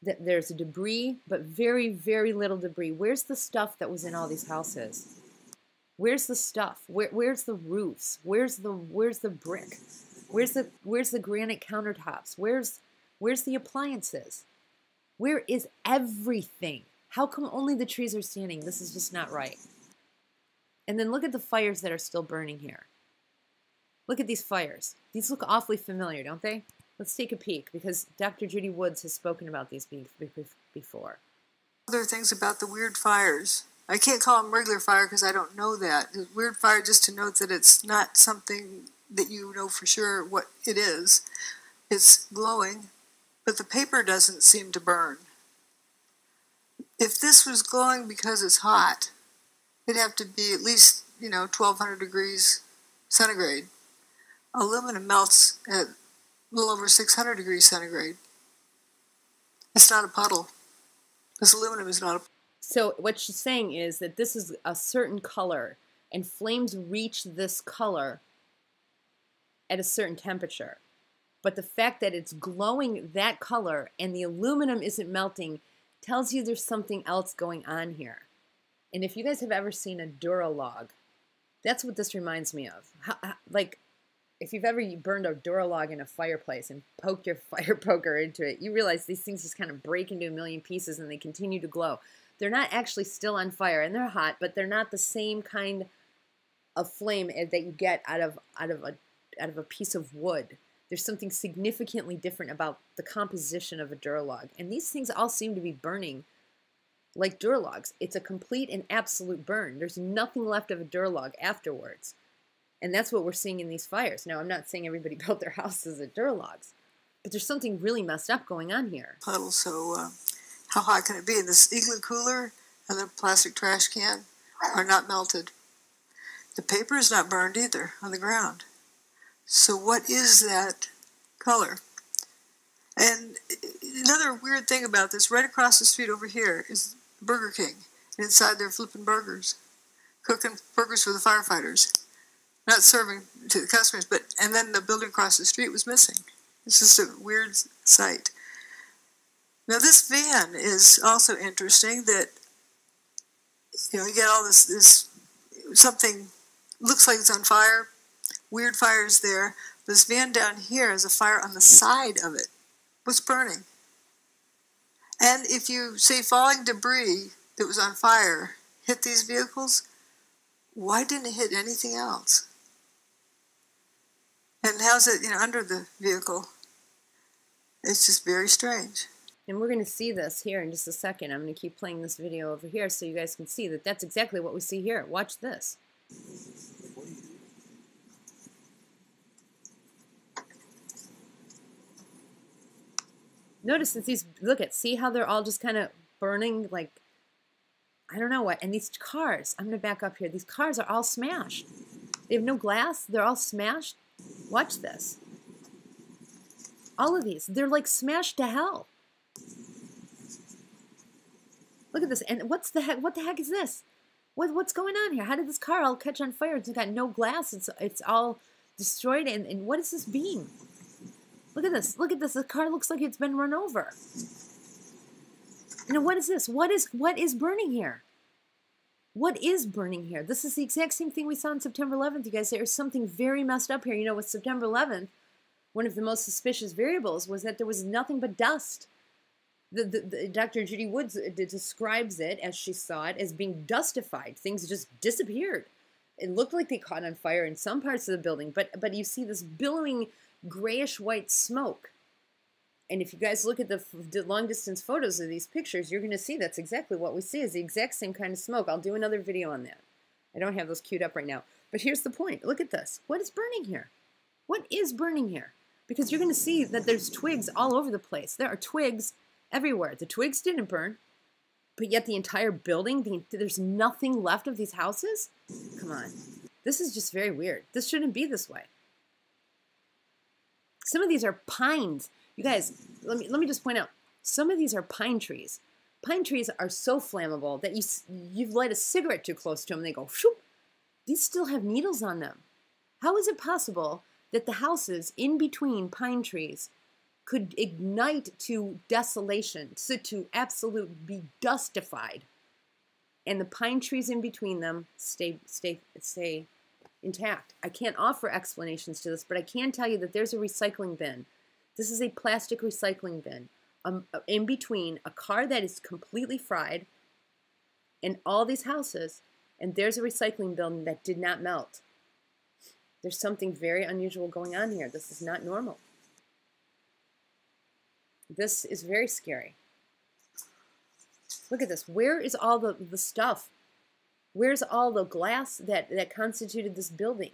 There's debris, but very, very little debris. Where's the stuff that was in all these houses? Where's the stuff? Where's the roofs? Where's the brick? Where's the granite countertops? Where's the appliances? Where is everything? How come only the trees are standing? This is just not right. And then look at the fires that are still burning here. Look at these fires. These look awfully familiar, don't they? Let's take a peek because Dr. Judy Woods has spoken about these before. Other things about the weird fires. I can't call them regular fire because I don't know that. Weird fire just to note that it's not something that you know for sure what it is. It's glowing, but the paper doesn't seem to burn. If this was glowing because it's hot, it'd have to be at least, 1,200 degrees centigrade. Aluminum melts at a little over 600 degrees centigrade. It's not a puddle. This aluminum is not a puddle. So what she's saying is that this is a certain color, and flames reach this color at a certain temperature. But the fact that it's glowing that color and the aluminum isn't melting tells you there's something else going on here. And if you guys have ever seen a Duralog, that's what this reminds me of. Like, if you've ever burned a Duralog in a fireplace and poked your fire poker into it, you realize these things just kind of break into a million pieces and they continue to glow. They're not actually still on fire, and they're hot, but they're not the same kind of flame that you get out of a piece of wood. There's something significantly different about the composition of a Duralog. And these things all seem to be burning like Duralogs. It's a complete and absolute burn. There's nothing left of a Duralog afterwards. And that's what we're seeing in these fires. Now, I'm not saying everybody built their houses at Duralogs, but there's something really messed up going on here. Puddle, so how hot can it be? This igloo cooler and the plastic trash can are not melted. The paper is not burned either on the ground. So what is that color? And another weird thing about this, right across the street over here is Burger King. And inside they're flipping burgers, cooking burgers for the firefighters. Not serving to the customers, and then the building across the street was missing. It's just a weird sight. Now this van is also interesting that, you get all this something looks like it's on fire, weird fires there. This van down here has a fire on the side of it. What's burning? And if you say falling debris that was on fire hit these vehicles, why didn't it hit anything else? And how's it, under the vehicle? It's just very strange. And we're going to see this here in just a second. I'm going to keep playing this video over here so you guys can see that that's exactly what we see here. Watch this. Notice that these, see how they're all just kind of burning like, I don't know what. And these cars, I'm going to back up here. These cars are all smashed. They have no glass. They're all smashed. Watch this. All of these, they're like smashed to hell. Look at this. And what the heck is this? What's going on here? How did this car all catch on fire? It's got no glass. It's all destroyed. And what is this beam? Look at this. Look at this. The car looks like it's been run over. Now, what is this? What is burning here? What is burning here? This is the exact same thing we saw on September 11th, you guys. There's something very messed up here. With September 11th, one of the most suspicious variables was that there was nothing but dust. Dr. Judy Woods describes it, as she saw it, as being dustified. Things just disappeared. It looked like they caught on fire in some parts of the building, but you see this billowing grayish-white smoke. And if you guys look at the long-distance photos of these pictures, you're going to see that's exactly what we see is the exact same kind of smoke. I'll do another video on that. I don't have those queued up right now. But here's the point. Look at this. What is burning here? What is burning here? Because you're going to see that there's twigs all over the place. There are twigs everywhere. The twigs didn't burn, but yet the entire building, there's nothing left of these houses? Come on. This is just very weird. This shouldn't be this way. Some of these are pines. You guys, let me just point out, some of these are pine trees. Pine trees are so flammable that you've light a cigarette too close to them and they go, shoop. These still have needles on them. How is it possible that the houses in between pine trees could ignite to desolation, to absolute be dustified, and the pine trees in between them stay intact? I can't offer explanations to this, but I can tell you that there's a recycling bin. This is a plastic recycling bin in between a car that is completely fried and all these houses, and there's a recycling bin that did not melt. There's something very unusual going on here. This is not normal. This is very scary. Look at this. Where is all the stuff? Where's all the glass that constituted this building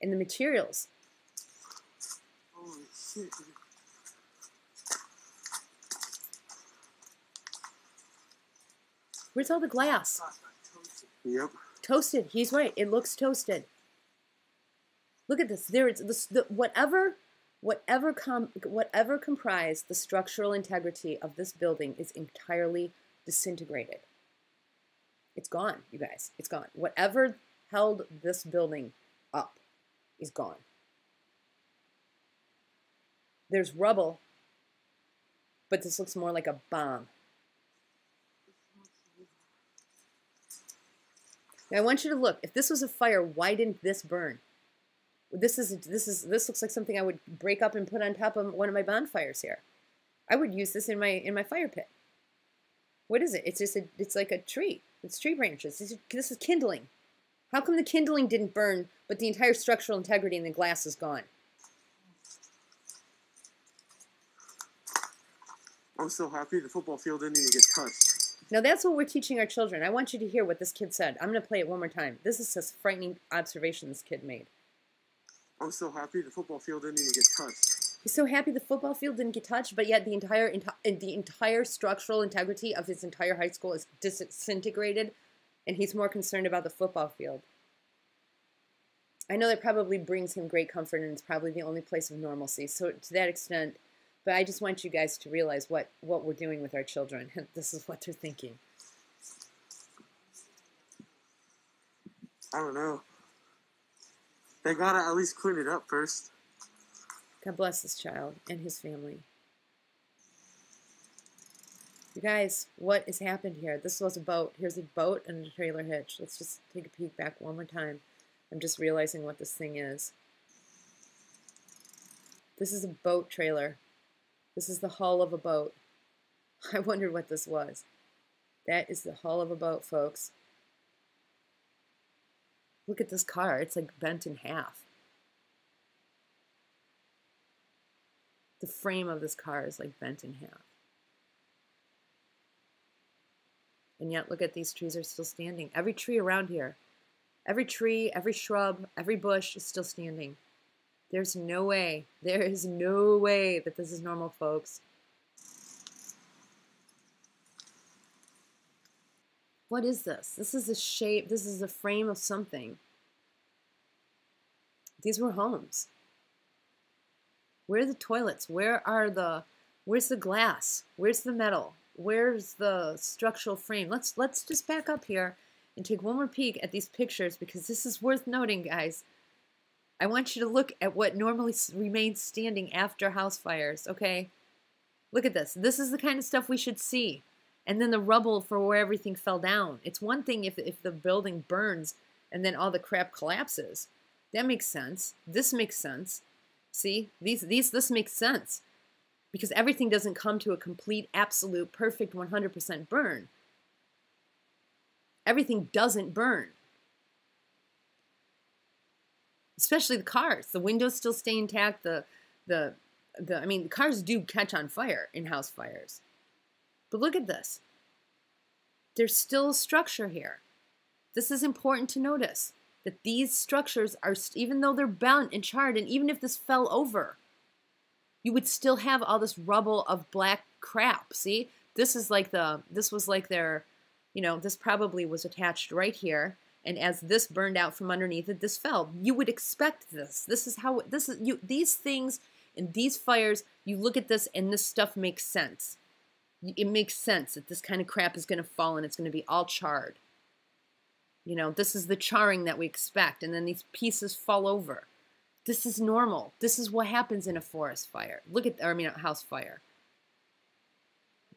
and the materials? Holy shit. Where's all the glass? Yep. Toasted. He's right. It looks toasted. Look at this. There is whatever comprised the structural integrity of this building is entirely disintegrated. It's gone, you guys. It's gone. Whatever held this building up is gone. There's rubble, but this looks more like a bomb. Now I want you to look. If this was a fire, why didn't this burn? This looks like something I would break up and put on top of one of my bonfires here. I would use this in my fire pit. What is it? It's like a tree. It's tree branches. This is kindling. How come the kindling didn't burn, but the entire structural integrity in the glass is gone? I'm so happy the football field didn't even get touched. Now that's what we're teaching our children. I want you to hear what this kid said. I'm going to play it one more time. This is a frightening observation this kid made. I'm so happy the football field didn't even get touched. He's so happy the football field didn't get touched, but yet the entire structural integrity of his entire high school is disintegrated, and he's more concerned about the football field. I know that probably brings him great comfort, and it's probably the only place of normalcy. So to that extent, but I just want you guys to realize what we're doing with our children. This is what they're thinking. I don't know. They gotta at least clean it up first. God bless this child and his family. You guys, what has happened here? This was a boat. Here's a boat and a trailer hitch. Let's just take a peek back one more time. I'm just realizing what this thing is. This is a boat trailer. This is the hull of a boat. I wondered what this was. That is the hull of a boat, folks. Look at this car. It's like bent in half. The frame of this car is like bent in half. And yet, look at these trees are still standing. Every tree around here, every tree, every shrub, every bush is still standing. There's no way, there is no way that this is normal, folks. What is this? This is a shape, this is a frame of something. These were homes. Where are the toilets? Where's the glass? Where's the metal? Where's the structural frame? Let's just back up here and take one more peek at these pictures, because this is worth noting, guys. I want you to look at what normally remains standing after house fires, okay? Look at this. This is the kind of stuff we should see. And then the rubble for where everything fell down. It's one thing if the building burns and then all the crap collapses. That makes sense. This makes sense. See? This makes sense. Because everything doesn't come to a complete, absolute, perfect 100% burn. Everything doesn't burn. Especially the cars. The windows still stay intact. I mean, the cars do catch on fire in house fires. But look at this. There's still a structure here. This is important to notice. That these structures are, even though they're bent and charred, and even if this fell over, you would still have all this rubble of black crap. See? This was like their, this probably was attached right here. And as this burned out from underneath it, this fell. You would expect this. This is how, these things and these fires, you look at this and this stuff makes sense. It makes sense that this kind of crap is going to fall and it's going to be all charred. This is the charring that we expect. And then these pieces fall over. This is normal. This is what happens in a forest fire. A house fire.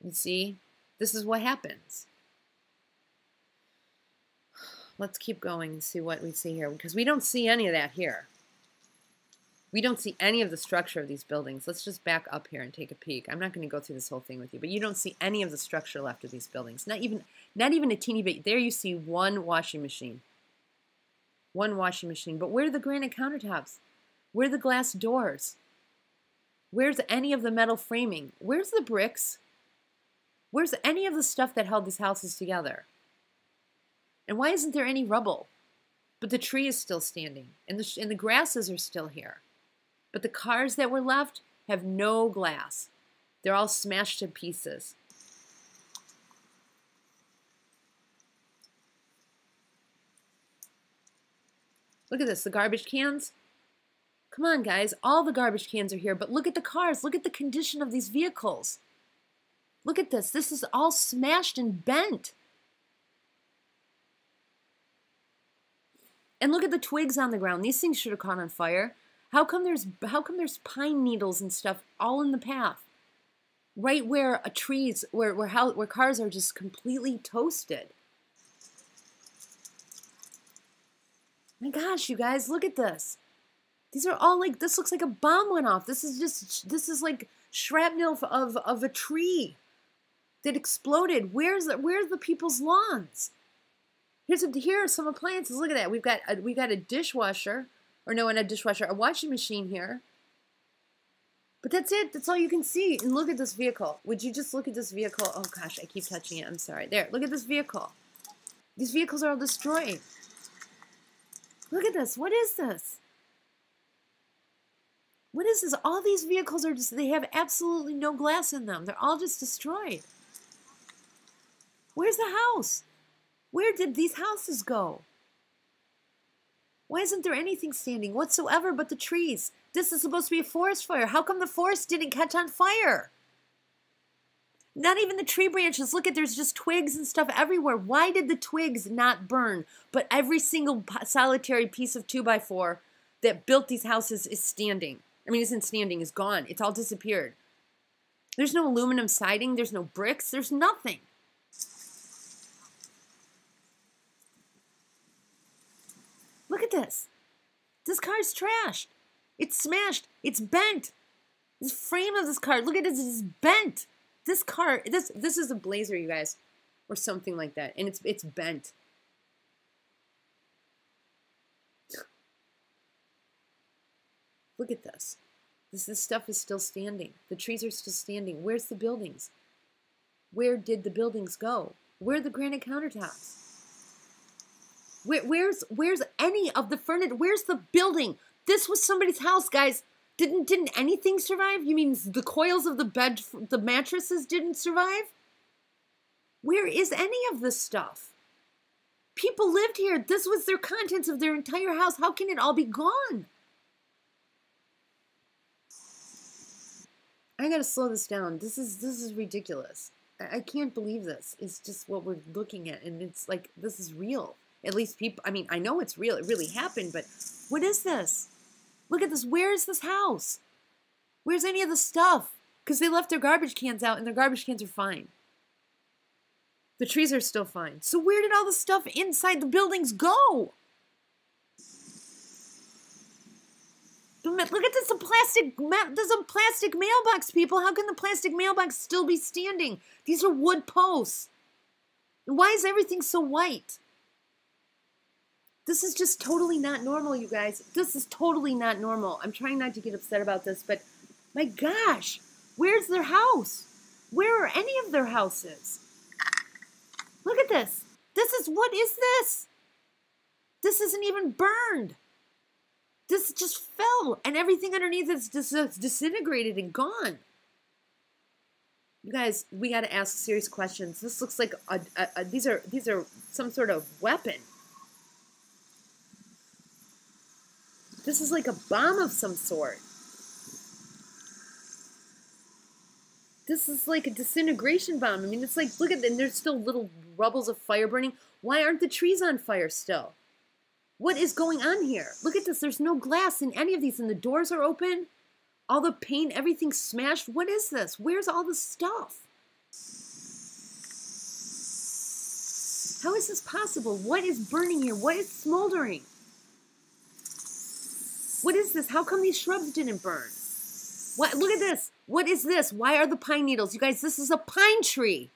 You see? This is what happens. Let's keep going and see what we see here, because we don't see any of that here. We don't see any of the structure of these buildings. Let's just back up here and take a peek. I'm not going to go through this whole thing with you, but you don't see any of the structure left of these buildings. Not even a teeny bit. There you see one washing machine. One washing machine. But where are the granite countertops? Where are the glass doors? Where's any of the metal framing? Where's the bricks? Where's any of the stuff that held these houses together? And why isn't there any rubble? But the tree is still standing, and the grasses are still here. But the cars that were left have no glass. They're all smashed to pieces. Look at this, the garbage cans. Come on, guys, all the garbage cans are here, but look at the cars. Look at the condition of these vehicles. Look at this. This is all smashed and bent. And look at the twigs on the ground. These things should have caught on fire. How come there's pine needles and stuff all in the path? Right where trees, where cars are just completely toasted. My gosh, you guys, look at this. These are all like, this looks like a bomb went off. This is like shrapnel of a tree that exploded. Where's the people's lawns? Here are some appliances. Look at that. We've got a dishwasher, or no, not a dishwasher, a washing machine here. But that's it. That's all you can see. And look at this vehicle. Would you just look at this vehicle? Oh gosh, I keep touching it. I'm sorry. There, look at this vehicle. These vehicles are all destroyed. Look at this. What is this? What is this? All these vehicles are just, they have absolutely no glass in them. They're all just destroyed. Where's the house? Where did these houses go? Why isn't there anything standing whatsoever but the trees? This is supposed to be a forest fire. How come the forest didn't catch on fire? Not even the tree branches. Look at, there's just twigs and stuff everywhere. Why did the twigs not burn? But every single solitary piece of 2x4 that built these houses is standing. I mean, isn't standing, is gone. It's all disappeared. There's no aluminum siding. There's no bricks. There's nothing. Look at this. This car's trashed. It's smashed. It's bent. This frame of this car, look at this, it's bent. This car, this is a Blazer, you guys, or something like that, and it's bent. Look at this. This stuff is still standing. The trees are still standing. Where's the buildings? Where did the buildings go? Where are the granite countertops? Where's any of the furniture? Where's the building? This was somebody's house, guys. Didn't anything survive? You mean the coils of the bed, the mattresses didn't survive? Where is any of this stuff? People lived here. This was their contents of their entire house. How can it all be gone? I gotta slow this down. This is ridiculous. I can't believe this. It's just what we're looking at, and it's like, this is real. At least people, I mean, I know it's real. It really happened, but what is this? Look at this. Where is this house? Where's any of the stuff? Because they left their garbage cans out, and their garbage cans are fine. The trees are still fine. So where did all the stuff inside the buildings go? Look at this, there's a plastic mailbox, people. How can the plastic mailbox still be standing? These are wood posts. And why is everything so white? This is just totally not normal, you guys. This is totally not normal. I'm trying not to get upset about this, but my gosh, where's their house? Where are any of their houses? Look at this. What is this? This isn't even burned. This just fell, and everything underneath is just disintegrated and gone. You guys, we got to ask serious questions. This looks like these are some sort of weapon. This is like a bomb of some sort. This is like a disintegration bomb. I mean, it's like, look at them. There's still little rubbles of fire burning. Why aren't the trees on fire still? What is going on here? Look at this. There's no glass in any of these, and the doors are open. All the paint, everything's smashed. What is this? Where's all the stuff? How is this possible? What is burning here? What is smoldering? What is this? How come these shrubs didn't burn? What? Look at this. What is this? Why are the pine needles? You guys, this is a pine tree.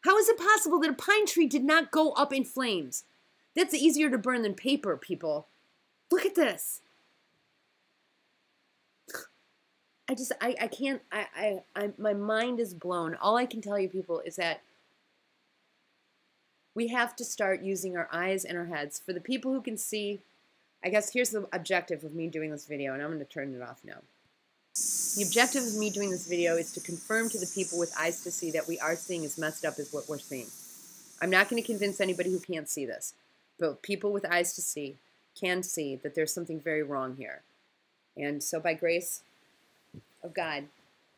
How is it possible that a pine tree did not go up in flames? That's easier to burn than paper, people. Look at this. I can't, my mind is blown. All I can tell you, people, is that we have to start using our eyes and our heads. For the people who can see, I guess here's the objective of me doing this video, and I'm going to turn it off now. The objective of me doing this video is to confirm to the people with eyes to see that we are seeing as messed up as what we're seeing. I'm not going to convince anybody who can't see this. But people with eyes to see can see that there's something very wrong here. And so by grace of God,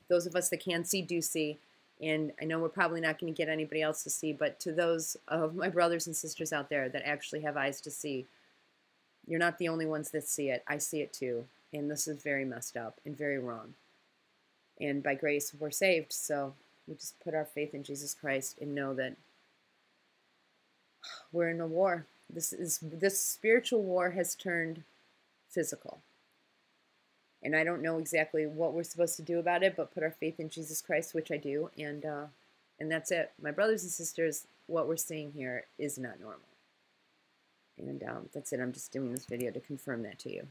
those of us that can see do see. And I know we're probably not going to get anybody else to see, but to those of my brothers and sisters out there that actually have eyes to see, you're not the only ones that see it. I see it too. And this is very messed up and very wrong. And by grace, we're saved. So we just put our faith in Jesus Christ and know that we're in a war. This spiritual war has turned physical. And I don't know exactly what we're supposed to do about it, but put our faith in Jesus Christ, which I do. And that's it. My brothers and sisters, what we're seeing here is not normal. And that's it. I'm just doing this video to confirm that to you.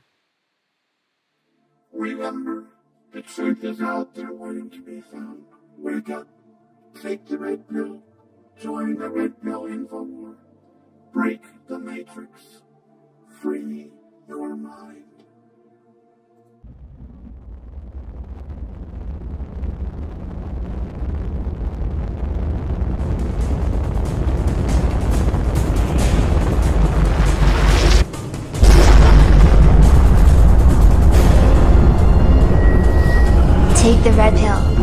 Remember, the truth is out there waiting to be found. Wake up, take the red pill, join the red pill info war. Break the matrix, free your mind. Take the red pill.